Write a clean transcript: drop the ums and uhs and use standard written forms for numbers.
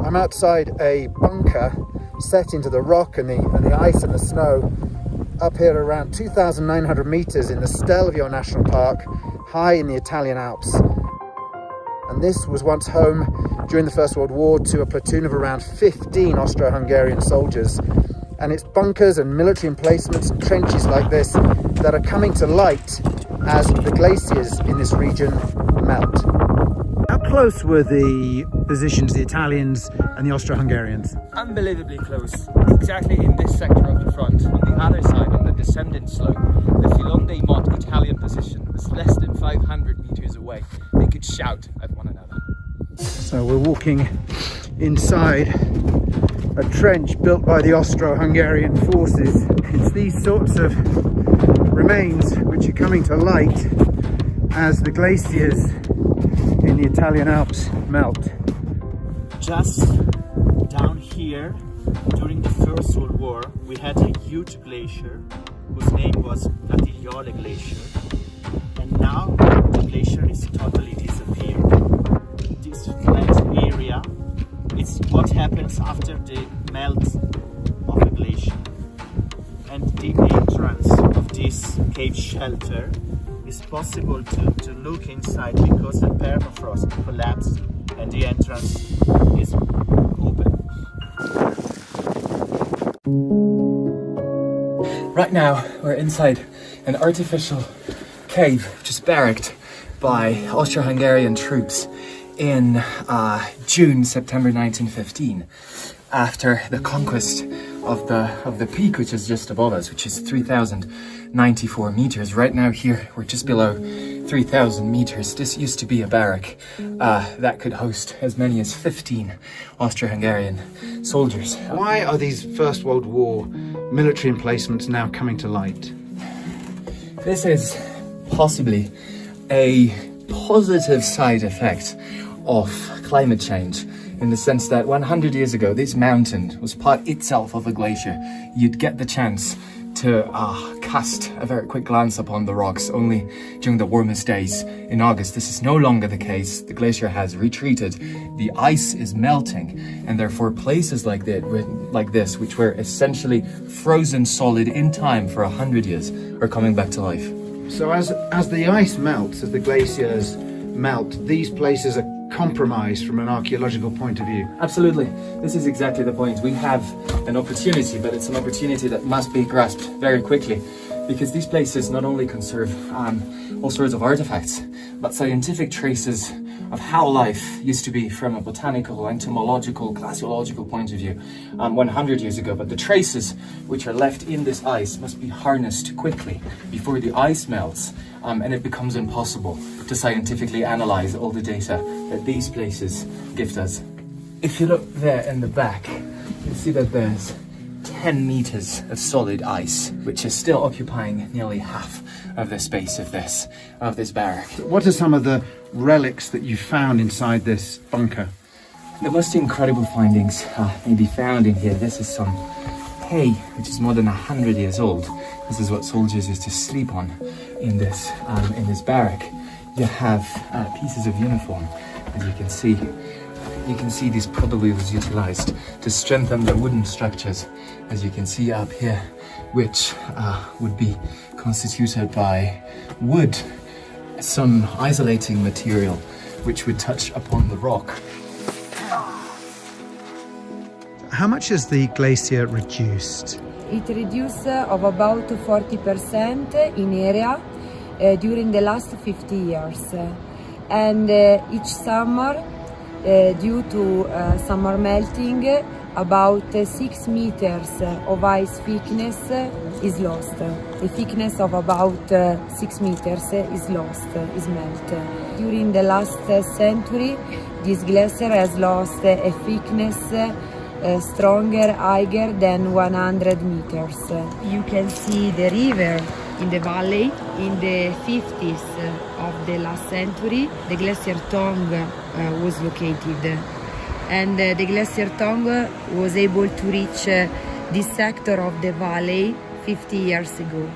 I'm outside a bunker set into the rock and the ice and the snow up here around 2,900 meters in the Stelvio National Park, high in the Italian Alps. And this was once home during the First World War to a platoon of around 15 Austro-Hungarian soldiers. And it's bunkers and military emplacements and trenches like this that are coming to light as the glaciers in this region melt. How close were the positions, the Italians and the Austro-Hungarians? Unbelievably close. Exactly in this sector of the front. On the other side, on the descending slope, the Filonde Mott Italian position was less than 500 meters away. They could shout at one another. So we're walking inside a trench built by the Austro-Hungarian forces. It's these sorts of remains which are coming to light as the glaciers in the Italian Alps melt. Just down here, during the First World War, we had a huge glacier whose name was Gatiglione Glacier, and now the glacier is totally disappeared. This flat area is what happens after the melt of a glacier, and the entrance of this cave shelter is possible to look inside because the permafrost collapsed and the entrance is open. Right now, we're inside an artificial cave, which is barracked by Austro-Hungarian troops in September 1915, after the conquest of the peak, which is just above us, which is 3,094 meters. Right now here, we're just below 3,000 meters. This used to be a barrack that could host as many as 15 Austro-Hungarian soldiers. Why are these First World War military emplacements now coming to light? This is possibly a positive side effect of climate change, in the sense that 100 years ago, this mountain was part itself of a glacier. You'd get the chance to cast a very quick glance upon the rocks only during the warmest days in August. This is no longer the case. The glacier has retreated, the ice is melting, and therefore places like this, which were essentially frozen solid in time for 100 years, are coming back to life. So as the ice melts, as the glaciers melt, these places are compromised from an archaeological point of view. Absolutely. This is exactly the point. We have an opportunity, but it's an opportunity that must be grasped very quickly, because these places not only conserve all sorts of artifacts, but scientific traces of how life used to be from a botanical, entomological, glaciological point of view 100 years ago. But the traces which are left in this ice must be harnessed quickly before the ice melts, and it becomes impossible to scientifically analyze all the data that these places gift us. If you look there in the back, you see that there's 10 meters of solid ice, which is still occupying nearly half of the space of this barrack. What are some of the relics that you found inside this bunker? The most incredible findings may be found in here. This is some hay, which is more than 100 years old. This is what soldiers used to sleep on in this barrack. You have pieces of uniform, as you can see. You can see this probably was utilized to strengthen the wooden structures, as you can see up here, which would be constituted by wood, some isolating material which would touch upon the rock. How much has the glacier reduced? It reduced of about 40% in area during the last 50 years. And each summer, due to summer melting, about 6 meters of ice thickness is lost. The thickness of about 6 meters is lost, is melted. During the last century, this glacier has lost a thickness stronger, higher than 100 meters. You can see the river in the valley. In the 50s of the last century, the glacier tongue was located, and the glacier tongue was able to reach this sector of the valley 50 years ago.